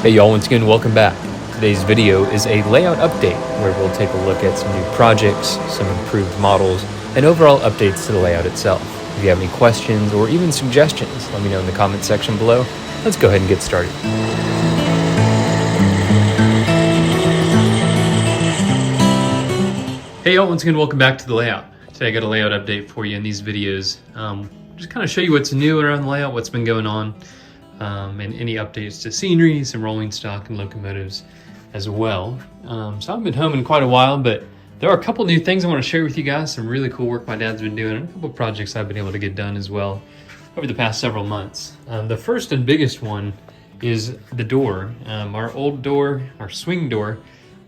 Hey y'all, once again, welcome back. Today's video is a layout update where we'll take a look at some new projects, some improved models, and overall updates to the layout itself. If you have any questions or even suggestions, let me know in the comment section below. Let's go ahead and get started. Hey y'all, once again, welcome back to the layout. Today I got a layout update for you in these videos. Just kind of show you what's new around the layout, what's been going on. And any updates to scenery, some rolling stock and locomotives as well. So I've been home in quite a while, but there are a couple new things I want to share with you guys, some really cool work my dad's been doing, and a couple of projects I've been able to get done as well over the past several months. The first and biggest one is the door. Our old door, our swing door,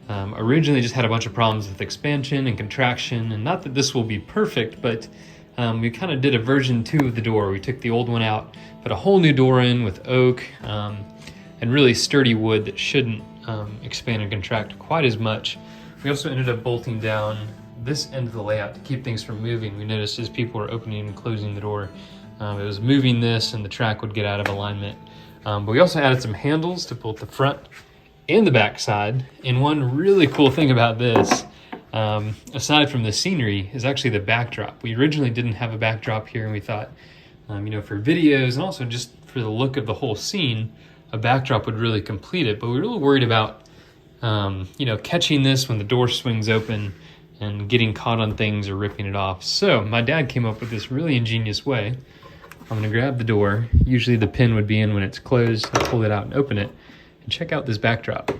originally just had a bunch of problems with expansion and contraction, and not that this will be perfect, but we kind of did a version 2 of the door. We took the old one out, put a whole new door in with oak and really sturdy wood that shouldn't expand and contract quite as much. We also ended up bolting down this end of the layout to keep things from moving. We noticed as people were opening and closing the door, it was moving this and the track would get out of alignment. But we also added some handles to both the front and the back side. And one really cool thing about this, aside from the scenery, is actually the backdrop. We originally didn't have a backdrop here, and we thought, for videos and also just for the look of the whole scene, a backdrop would really complete it. But we were really worried about, catching this when the door swings open and getting caught on things or ripping it off. So my dad came up with this really ingenious way. I'm gonna grab the door. Usually the pin would be in when it's closed. I pull it out and open it, and check out this backdrop.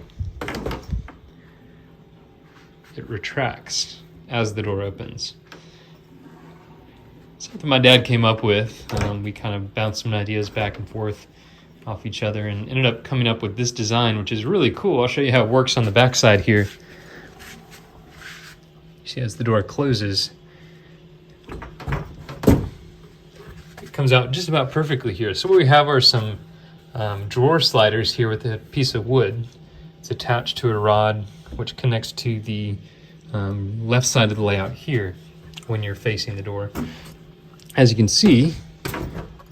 It retracts as the door opens. Something my dad came up with. We kind of bounced some ideas back and forth off each other and ended up coming up with this design, which is really cool. I'll show you how it works on the back side here. You see, as the door closes, it comes out just about perfectly here. So what we have are some drawer sliders here with a piece of wood. It's attached to a rod which connects to the left side of the layout here when you're facing the door. As you can see,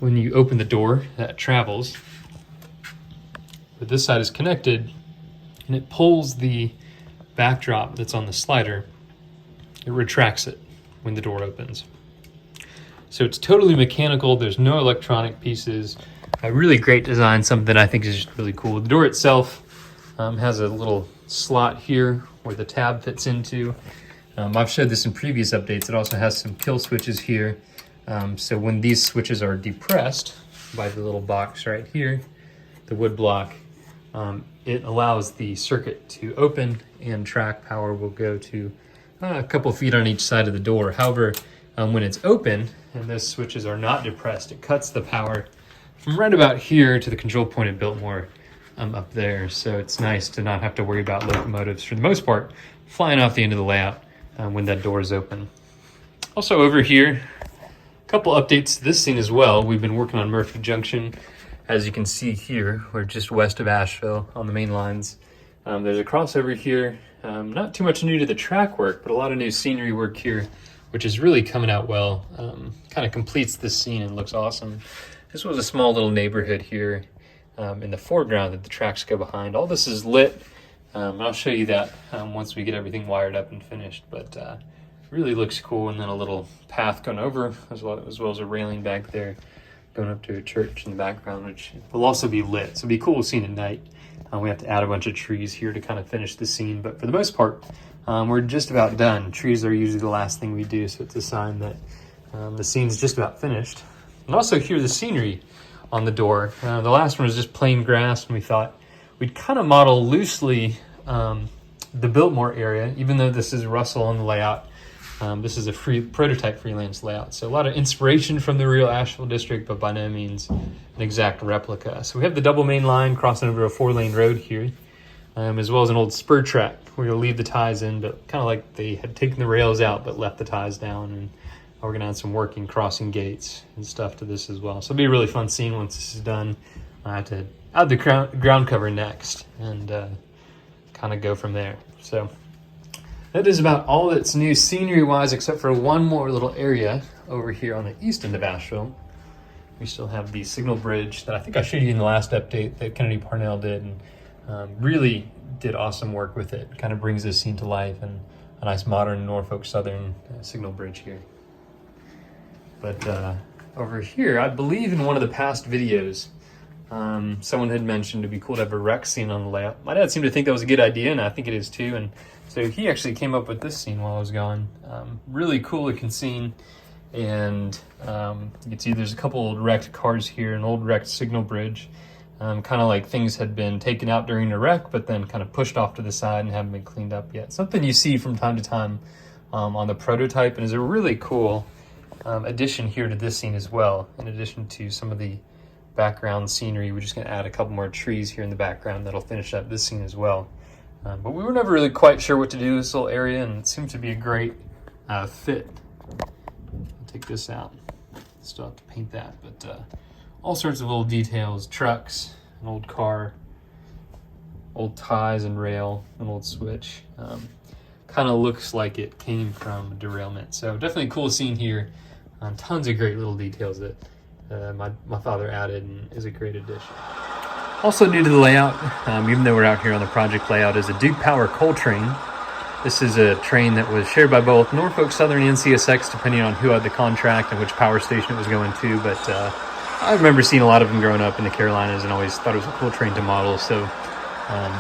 when you open the door, that travels. But this side is connected, and it pulls the backdrop that's on the slider. It retracts it when the door opens. So it's totally mechanical. There's no electronic pieces. A really great design, something that I think is just really cool. The door itself has a little slot here where the tab fits into. I've showed this in previous updates. It also has some kill switches here. So when these switches are depressed by the little box right here, the wood block, it allows the circuit to open, and track power will go to a couple feet on each side of the door. However, when it's open and those switches are not depressed, it cuts the power from right about here to the control point at Biltmore up there. So it's nice to not have to worry about locomotives, for the most part, flying off the end of the layout when that door is open. Also over here, a couple updates to this scene as well. We've been working on Murphy Junction. As you can see here, we're just west of Asheville on the main lines. There's a crossover here. Not too much new to the track work, but a lot of new scenery work here, which is really coming out well. Kind of completes this scene and looks awesome. This was a small little neighborhood here in the foreground that the tracks go behind. All this is lit. I'll show you that once we get everything wired up and finished, but really looks cool. And then a little path going over as well as a railing back there going up to a church in the background, which will also be lit. So it'll be cool scene at night. We have to add a bunch of trees here to kind of finish the scene, but for the most part, we're just about done. Trees are usually the last thing we do, so it's a sign that the scene's just about finished. And also here, the scenery on the door. The last one was just plain grass, and we thought we'd kind of model loosely the Biltmore area, even though this is Russell on the layout. This is a prototype freelance layout. So a lot of inspiration from the real Asheville district, but by no means an exact replica. So we have the double main line crossing over a 4-lane road here, as well as an old spur track. We're gonna leave the ties in, but kind of like they had taken the rails out, but left the ties down. And we're gonna add some working crossing gates and stuff to this as well. So it'll be a really fun scene once this is done. I have to add the ground cover next and kind of go from there. So that is about all that's new scenery-wise, except for one more little area over here on the east end of Asheville. We still have the signal bridge that I think I showed you in the last update that Kennedy Parnell did, and Really did awesome work with it. Kind of brings this scene to life, and a nice modern Norfolk Southern signal bridge here. But over here, I believe in one of the past videos, someone had mentioned it'd be cool to have a wreck scene on the layout. My dad seemed to think that was a good idea, and I think it is too. And so he actually came up with this scene while I was gone. Really cool looking scene. And you can see there's a couple old wrecked cars here, an old wrecked signal bridge. Kind of like things had been taken out during the wreck, but then kind of pushed off to the side and haven't been cleaned up yet. Something you see from time to time on the prototype, and is a really cool addition here to this scene as well. In addition to some of the background scenery, we're just going to add a couple more trees here in the background that'll finish up this scene as well. But we were never really quite sure what to do with this little area, and it seemed to be a great fit. I'll take this out. Still have to paint that, but all sorts of little details: trucks, an old car, old ties and rail, an old switch. Kind of looks like it came from a derailment. So definitely a cool scene here. Tons of great little details that my father added, and is a great addition. Also new to the layout, even though we're out here on the project layout, is a Duke Power coal train. This is a train that was shared by both Norfolk Southern and CSX, depending on who had the contract and which power station it was going to. But I remember seeing a lot of them growing up in the Carolinas and always thought it was a cool train to model. So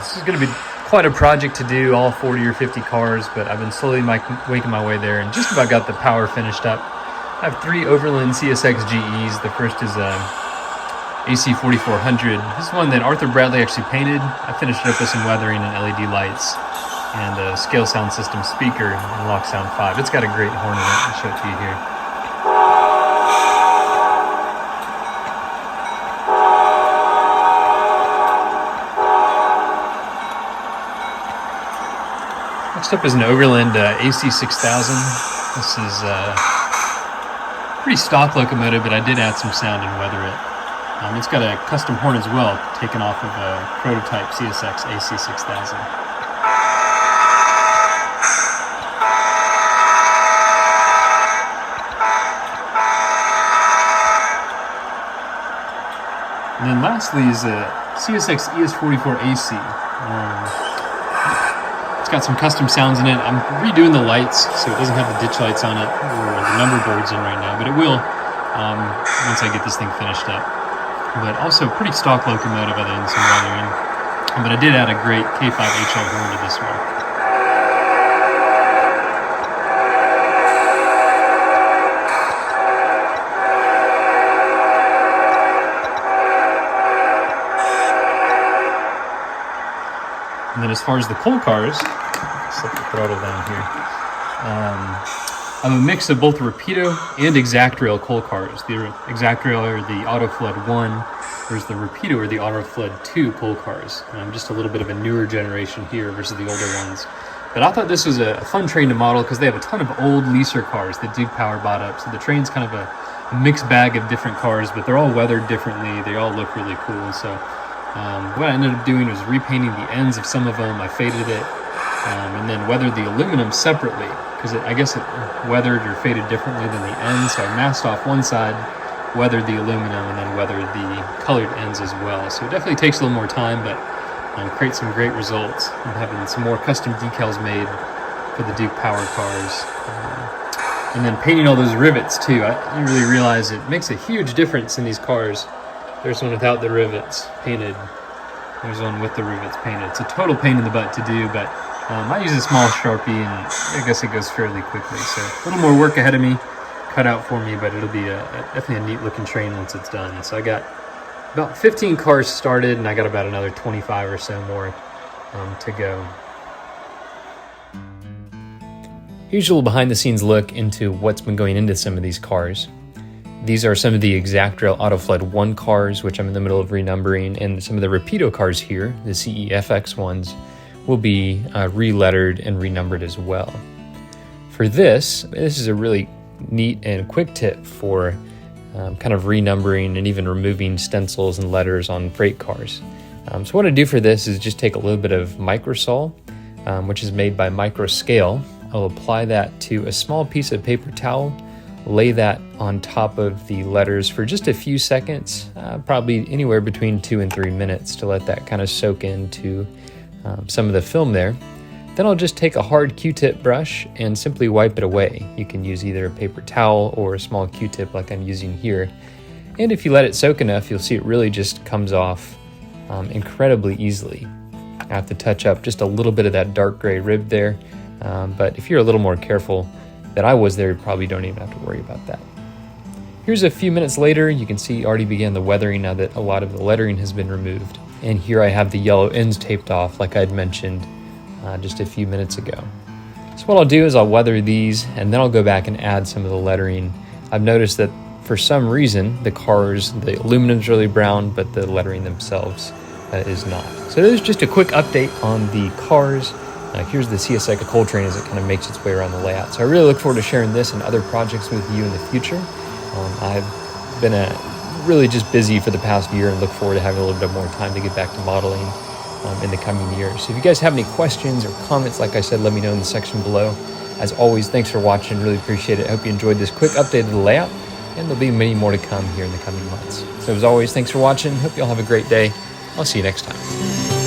this is going to be quite a project to do, all 40 or 50 cars, but I've been slowly making my way there and just about got the power finished up. I have 3 Overland CSX GEs. The first is AC 4400. This is one that Arthur Bradley actually painted. I finished it up with some weathering and LED lights and a scale sound system speaker and Lock Sound 5. It's got a great horn in it. I'll show it to you here. Next up is an Overland AC 6000. This is a pretty stock locomotive, but I did add some sound and weather it. It's got a custom horn as well, taken off of a prototype CSX AC 6000. And then lastly is a CSX ES44 AC. It's got some custom sounds in it. I'm redoing the lights, so it doesn't have the ditch lights on it or the number boards in right now, but it will once I get this thing finished up. But also pretty stock locomotive other than some weathering. But I did add a great K5 HL horn to this one. And then as far as the coal cars, set the throttle down here. I have a mix of both Rapido and Exactrail coal cars. The Exactrail are the Autoflood 1, whereas the Rapido are the Autoflood 2 coal cars. Just a little bit of a newer generation here versus the older ones. But I thought this was a fun train to model because they have a ton of old leaser cars that Duke Power bought up. So the train's kind of a mixed bag of different cars, but they're all weathered differently. They all look really cool. So what I ended up doing was repainting the ends of some of them. I faded it and then weathered the aluminum separately because I guess it weathered or faded differently than the ends. So I masked off one side, weathered the aluminum, and then weathered the colored ends as well. So it definitely takes a little more time, but creates some great results. I'm having some more custom decals made for the Duke Power cars. And then painting all those rivets too. I didn't really realize it makes a huge difference in these cars. There's one without the rivets painted. There's one with the rivets painted. It's a total pain in the butt to do, but I use a small Sharpie and I guess it goes fairly quickly. So a little more work ahead of me, cut out for me, but it'll be definitely a neat looking train once it's done. So I got about 15 cars started and I got about another 25 or so more to go. Here's a little behind the scenes look into what's been going into some of these cars. These are some of the Exactrail Autoflood 1 cars, which I'm in the middle of renumbering, and some of the Rapido cars here, the CEFX ones, will be re-lettered and renumbered as well. For this is a really neat and quick tip for kind of renumbering and even removing stencils and letters on freight cars. So what I do for this is just take a little bit of Microsol, which is made by Microscale. I'll apply that to a small piece of paper towel lay that on top of the letters for just a few seconds, probably anywhere between 2 and 3 minutes, to let that kind of soak into some of the film there. Then I'll just take a hard Q-tip brush and simply wipe it away. You can use either a paper towel or a small Q-tip like I'm using here. And if you let it soak enough, you'll see it really just comes off incredibly easily. I have to touch up just a little bit of that dark gray rib there, but if you're a little more careful than I was there, you probably don't even have to worry about that. Here's a few minutes later. You can see already began the weathering now that a lot of the lettering has been removed. And here I have the yellow ends taped off like I'd mentioned just a few minutes ago. So what I'll do is I'll weather these and then I'll go back and add some of the lettering. I've noticed that for some reason the aluminum's really brown, but the lettering themselves is not. So there's just a quick update on the cars. Here's the CSX Coltrane as it kind of makes its way around the layout. So I really look forward to sharing this and other projects with you in the future. I've been really just busy for the past year and look forward to having a little bit more time to get back to modeling in the coming years. So if you guys have any questions or comments, like I said, let me know in the section below. As always, thanks for watching. Really appreciate it. I hope you enjoyed this quick update of the layout, and there'll be many more to come here in the coming months. So as always, thanks for watching. Hope you all have a great day. I'll see you next time.